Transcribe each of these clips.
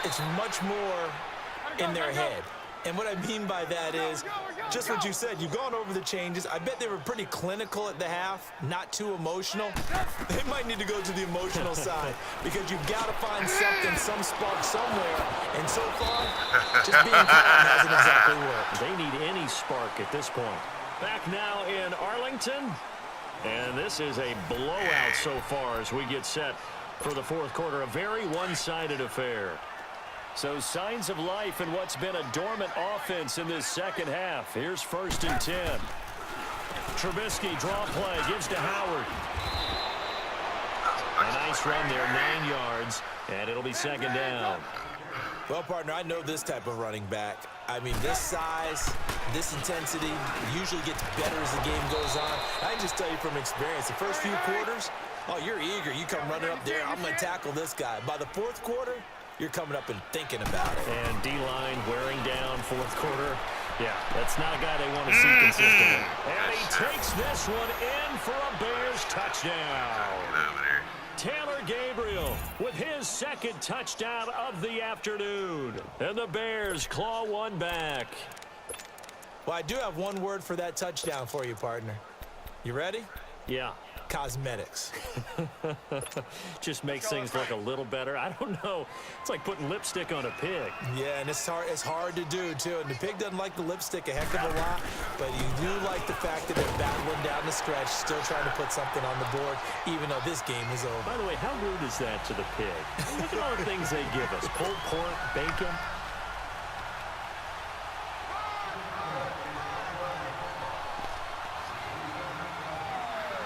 it's much more in their head. And what I mean by that is just what you said. You've gone over the changes. I bet they were pretty clinical at the half, not too emotional. They might need to go to the emotional side because you've got to find something, some spark somewhere. And so far, just being calm hasn't exactly worked. They need any spark at this point. Back now in Arlington. And this is a blowout so far as we get set for the fourth quarter. A very one-sided affair. So signs of life in what's been a dormant offense in this second half. Here's 1st and 10. Trubisky draw play, gives to Howard. A nice run there, 9 yards, and it'll be 2nd down. Well, partner, I know this type of running back. I mean, this size, this intensity usually gets better as the game goes on. I can just tell you from experience, the first few quarters, oh, you're eager. You come running up there, I'm going to tackle this guy. By the fourth quarter, you're coming up and thinking about it. And D-line wearing down fourth quarter. Yeah, that's not a guy they want to see consistently. And he takes this one in for a Bears touchdown. Taylor Gabriel with his 2nd touchdown of the afternoon. And the Bears claw one back. Well, I do have one word for that touchdown for you, partner. You ready? Yeah. Cosmetics. Just makes things look a little better. I don't know. It's like putting lipstick on a pig. Yeah, and it's hard to do, too. And the pig doesn't like the lipstick a heck of a lot, but you do like the fact that they're battling down the stretch, still trying to put something on the board, even though this game is over. By the way, how rude is that to the pig? Look at all the things they give us. Pulled pork, bacon.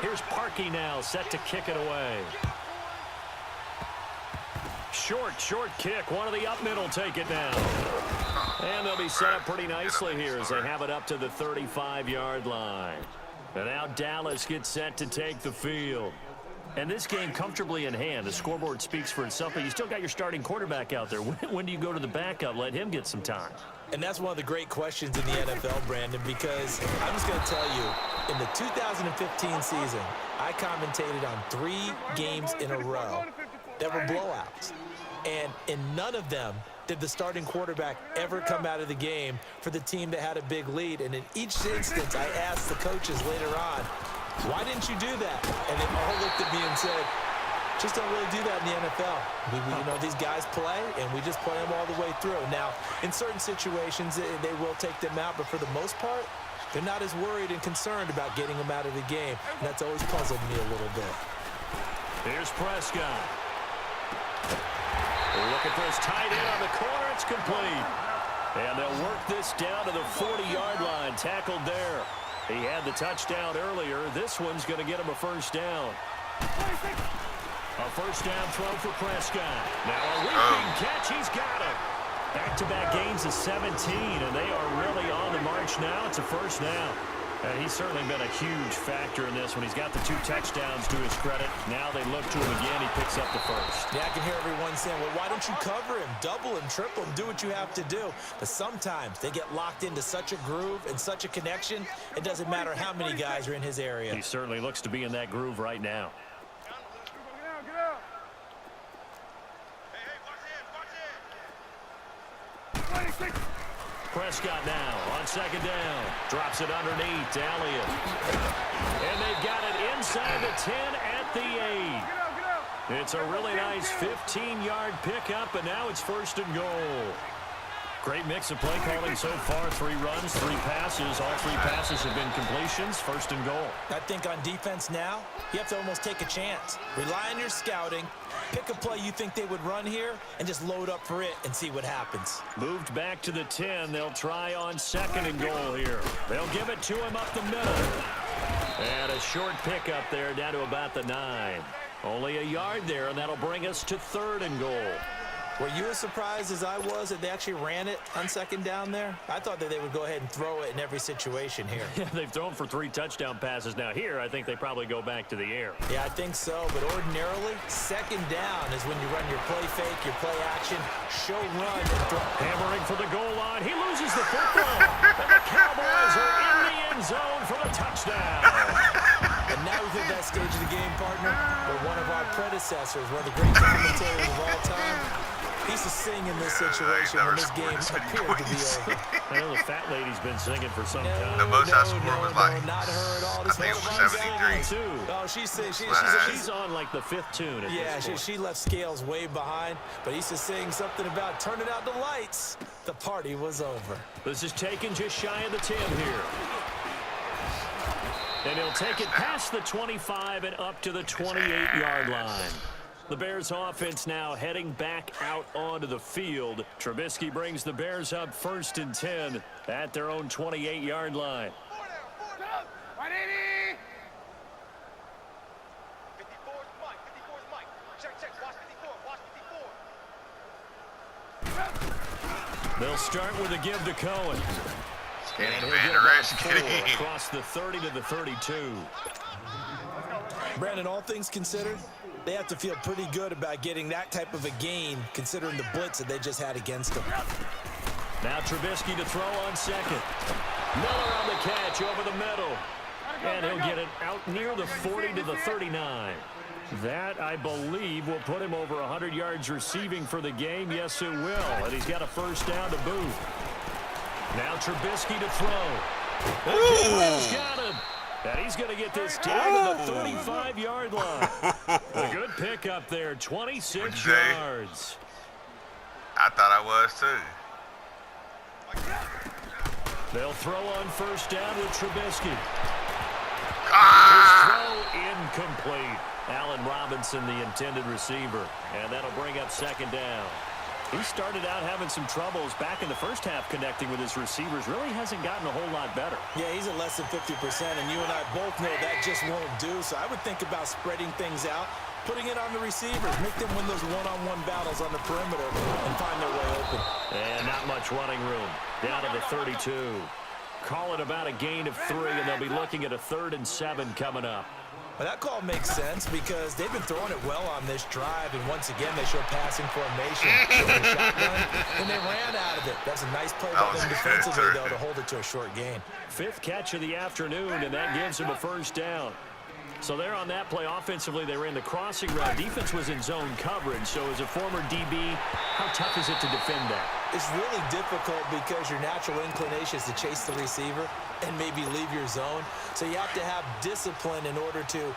Here's Parkey now, set to kick it away. Short kick. One of the up middle take it down. And they'll be set up pretty nicely here as they have it up to the 35-yard line. And now Dallas gets set to take the field. And this game comfortably in hand. The scoreboard speaks for itself, but you still got your starting quarterback out there. When do you go to the backup? Let him get some time. And that's one of the great questions in the NFL, Brandon, because I'm just going to tell you, in the 2015 season, I commentated on 3 games in a row that were blowouts. And in none of them did the starting quarterback ever come out of the game for the team that had a big lead. And in each instance, I asked the coaches later on, why didn't you do that? And they all looked at me and said, just don't really do that in the NFL. You know, these guys play, and we just play them all the way through. Now, in certain situations, they will take them out, but for the most part, they're not as worried and concerned about getting them out of the game. And that's always puzzled me a little bit. Here's Prescott. Look at this tight end on the corner. It's complete. And they'll work this down to the 40-yard line. Tackled there. He had the touchdown earlier. This one's going to get him a 1st down. A 1st down throw for Prescott. Now a leaping catch. He's got it. Back-to-back gains of 17, and they are really on the march now. It's a 1st down. And he's certainly been a huge factor in this when he's got the 2 touchdowns to his credit. Now they look to him again. He picks up the 1st. Yeah, I can hear everyone saying, well, why don't you cover him? Double him, triple him, do what you have to do. But sometimes they get locked into such a groove and such a connection, it doesn't matter how many guys are in his area. He certainly looks to be in that groove right now. Prescott now on 2nd down. Drops it underneath to Elliott. And they've got it inside the 10 at the 8. It's a really nice 15-yard pickup, and now it's 1st and goal. Great mix of play calling so far. 3 runs, 3 passes. All 3 passes have been completions. 1st and goal. I think on defense now, you have to almost take a chance. Rely on your scouting. Pick a play you think they would run here and just load up for it and see what happens. Moved back to the 10. They'll try on 2nd and goal here. They'll give it to him up the middle. And a short pickup there down to about the 9. Only a yard there, and that'll bring us to 3rd and goal. Were you as surprised as I was that they actually ran it on 2nd down there? I thought that they would go ahead and throw it in every situation here. Yeah, they've thrown for 3 touchdown passes. Now here, I think they probably go back to the air. Yeah, I think so. But ordinarily, 2nd down is when you run your play fake, your play action, show run, and throw. Hammering for the goal line. He loses the football. And the Cowboys are in the end zone for the touchdown. And now we've hit that stage of the game, partner, where one of our predecessors, one of the great commentators of all time, he used to sing in this situation when this game appeared to be over. I know the fat lady's been singing for some time. The most I scored was like, not her at all. I think it was 73. Oh, she's on like the fifth tune at this point. she left Scales way behind, but he used to sing something about turning out the lights. The party was over. This is taken just shy of the 10 here. And he'll take it past the 25 and up to the 28-yard line. The Bears offense now heading back out onto the field. Trubisky brings the Bears up 1st and 10 at their own 28-yard line. They'll start with a give to Cohen. And he'll get about 4 across the 30 to the 32. Brandon, all things considered, they have to feel pretty good about getting that type of a gain, considering the blitz that they just had against them. Now Trubisky to throw on 2nd. Miller on the catch over the middle. And he'll get it out near the 40 to the 39. That, I believe, will put him over 100 yards receiving for the game. Yes, it will. And he's got a 1st down to boot. Now Trubisky to throw. He's got him. And he's going to get this down to the 35-yard line. A good pickup there, 26 yards. I thought I was too. They'll throw on 1st down with Trubisky. His throw incomplete. Allen Robinson, the intended receiver. And that'll bring up 2nd down. He started out having some troubles back in the first half connecting with his receivers. Really hasn't gotten a whole lot better. Yeah, he's at less than 50%, and you and I both know that just won't do. So I would think about spreading things out, putting it on the receivers, make them win those one-on-one battles on the perimeter and find their way open. And not much running room. Down to the 32. Call it about a gain of 3, and they'll be looking at a 3rd and 7 coming up. Well, that call makes sense because they've been throwing it well on this drive, and once again, they show passing formation. Showing shotgun, and they ran out of it. That's a nice play by them defensively, though, to hold it to a short gain. 5th catch of the afternoon, and that gives them a 1st down. So there on that play, offensively, they ran the crossing route. Defense was in zone coverage, so as a former DB, how tough is it to defend that? It's really difficult because your natural inclination is to chase the receiver and maybe leave your zone. So you have to have discipline in order to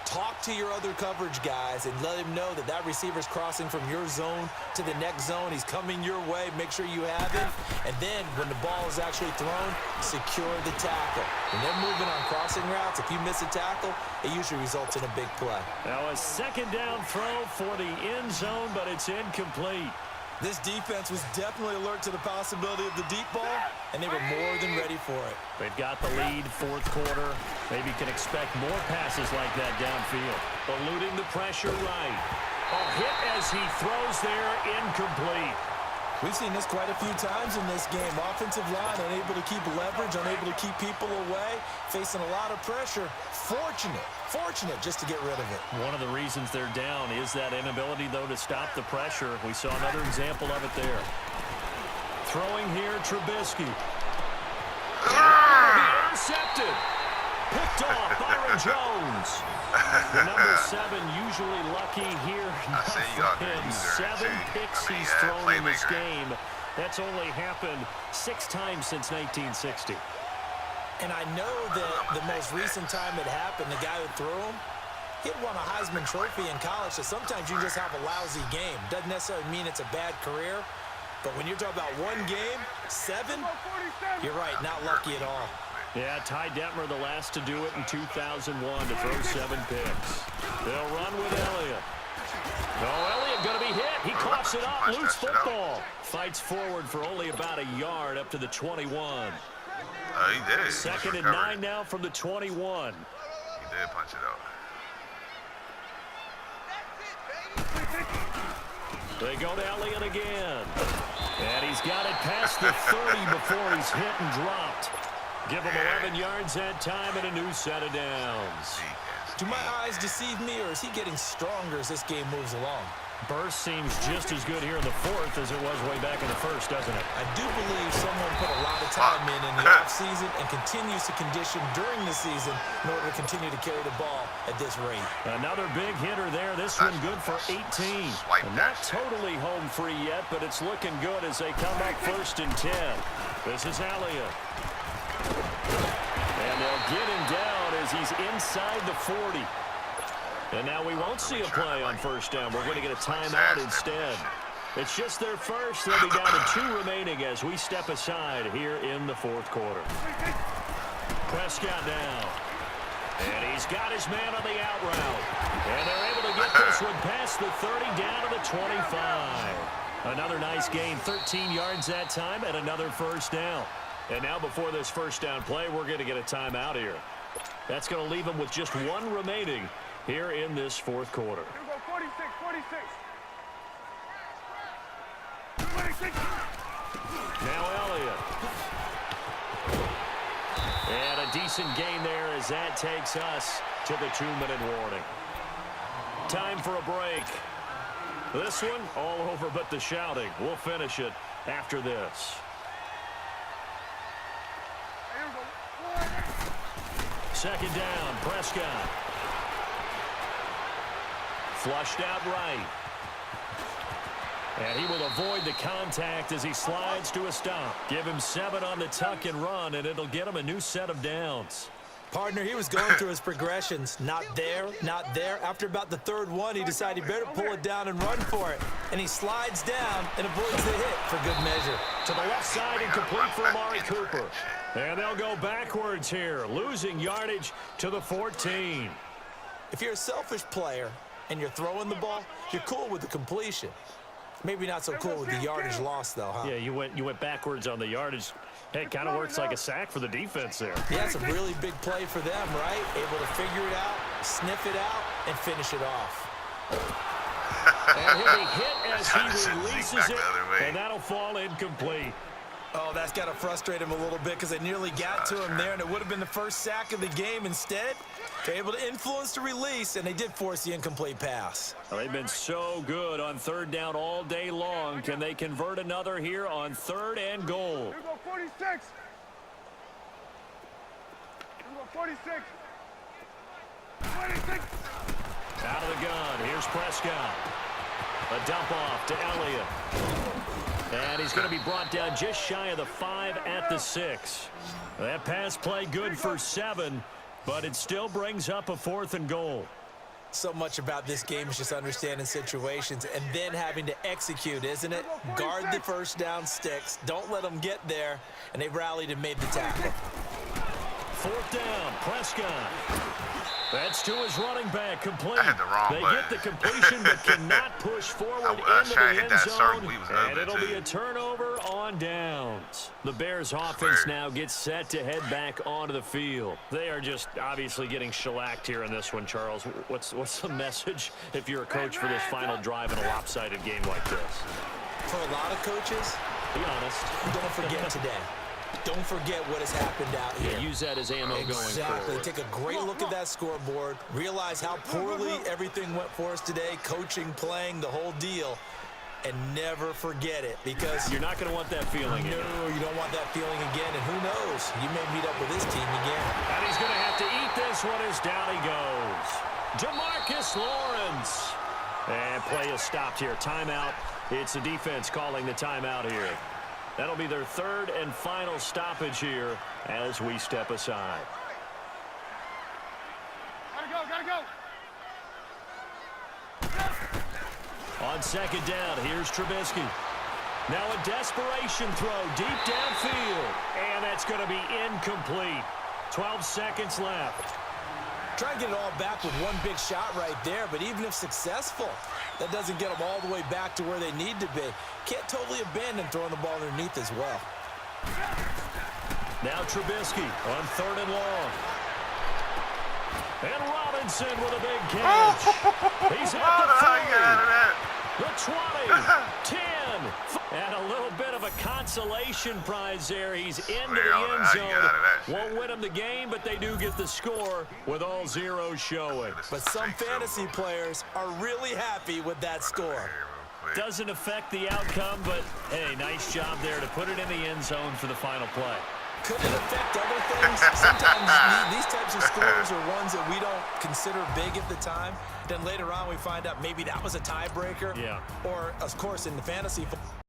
talk to your other coverage guys and let him know that that receiver's crossing from your zone to the next zone. He's coming your way. Make sure you have him. And then when the ball is actually thrown, secure the tackle. When they're moving on crossing routes, if you miss a tackle, it usually results in a big play. Now a 2nd down throw for the end zone, but it's incomplete. This defense was definitely alert to the possibility of the deep ball, and they were more than ready for it. They've got the lead, 4th quarter. Maybe can expect more passes like that downfield. Eluding the pressure right. A hit as he throws there, incomplete. We've seen this quite a few times in this game. Offensive line unable to keep leverage, unable to keep people away, facing a lot of pressure. Fortunate just to get rid of it. One of the reasons they're down is that inability, though, to stop the pressure. We saw another example of it there. Throwing here, Trubisky. Intercepted. Picked off, Byron Jones. The number 7 usually lucky here. Not for him. 7 picks he's thrown in this game. That's only happened 6 times since 1960. And I know that the most recent time it happened, the guy who threw him, he had won a Heisman Trophy in college, so sometimes you just have a lousy game. Doesn't necessarily mean it's a bad career, but when you're talking about one game, 7, you're right, not lucky at all. Yeah, Ty Detmer, the last to do it in 2001 to throw 7 picks. They'll run with Elliott. Elliott going to be hit. He coughs it up. Loose football. Fights forward for only about a yard up to the 21. He did. 2nd and 9 now from the 21. He did punch it out. They go to Elliott again. And he's got it past the 30 before he's hit and dropped. Give him 11 yards that time and a new set of downs. Do my eyes deceive me, or is he getting stronger as this game moves along? Burst seems just as good here in the fourth as it was way back in the first, doesn't it? I do believe someone put a lot of time in the offseason and continues to condition during the season in order to continue to carry the ball at this rate. Another big hitter there. This one good for 18. And not totally home free yet, but it's looking good as they come up 1st and 10. This is Elliott. And they'll get him down as he's inside the 40. And now we won't see a play on 1st down. We're going to get a timeout instead. It's just their first. They'll be down to 2 remaining as we step aside here in the 4th quarter. Prescott now. And he's got his man on the out route. And they're able to get this one past the 30 down to the 25. Another nice gain, 13 yards that time, and another 1st down. And now before this 1st down play, we're going to get a timeout here. That's going to leave them with just 1 remaining here in this 4th quarter. 46. Now Elliott. And a decent gain there as that takes us to the 2-minute warning. Time for a break. This one all over but the shouting. We'll finish it after this. Second down, Prescott. Flushed out right. And he will avoid the contact as he slides to a stop. Give him 7 on the tuck and run, and it'll get him a new set of downs. Partner, he was going through his progressions. Not there, not there. After about the 3rd one, he decided he better pull it down and run for it. And he slides down and avoids the hit for good measure. To the left side and complete for Amari Cooper. And they'll go backwards here, losing yardage to the 14. If you're a selfish player and you're throwing the ball, you're cool with the completion. Maybe not so cool with the yardage loss, though, huh? Yeah, you went backwards on the yardage. Hey, it kind of works like a sack for the defense there. Yeah, it's a really big play for them, right? Able to figure it out, sniff it out, and finish it off. And he'll be hit as he releases it, and that'll fall incomplete. Oh, that's got to frustrate him a little bit because they nearly got to him there, and it would have been the first sack of the game. Instead, they're able to influence the release, and they did force the incomplete pass. Well, they've been so good on 3rd down all day long. Can they convert another here on 3rd and goal? Here we go, 46. Here we go, 46. 26. Out of the gun. Here's Prescott. A dump off to Elliott. And he's going to be brought down just shy of the 5 at the 6. That pass play good for 7, but it still brings up a 4th and goal. So much about this game is just understanding situations and then having to execute, isn't it? Guard the 1st down sticks. Don't let them get there. And they rallied and made the tackle. 4th down, Prescott. That's to his running back, complete. I had the wrong They button. get the completion but cannot push forward into the end zone, and it'll be a turnover on downs. The Bears offense now gets set to head back onto the field. They are just obviously getting shellacked here in this one, Charles. What's the message if you're a coach for this final drive in a lopsided game like this? For a lot of coaches, Be honest. don't forget today. Don't forget what has happened out here. Yeah, use that as ammo going Exactly. forward. Take a great look at that scoreboard. Realize how poorly everything went for us today. Coaching, playing, the whole deal. And never forget it because You're not going to want that feeling again. no, you don't want that feeling again. And who knows? You may meet up with this team again. And he's going to have to eat this one as down he goes. DeMarcus Lawrence. And play is stopped here. Timeout. It's the defense calling the timeout here. That'll be their 3rd and final stoppage here as we step aside. Gotta go. On 2nd down, here's Trubisky. Now a desperation throw deep downfield. And that's going to be incomplete. 12 seconds left. Try and get it all back with one big shot right there, but even if successful, that doesn't get them all the way back to where they need to be. Can't totally abandon throwing the ball underneath as well. Now Trubisky on 3rd and long. And Robinson with a big catch. He's at the 40, the 20, 10, and a little bit of a a consolation prize there. He's into Man, the I don't know end how you got out of that zone. Won't shit. win them the game, but they do get the score with all zeros showing. But some fantasy players are really happy with that score. Doesn't affect the outcome, but, hey, nice job there to put it in the end zone for the final play. Could it affect other things? Sometimes these types of scores are ones that we don't consider big at the time. Then later on we find out maybe that was a tiebreaker. Yeah. Or, of course, in the fantasy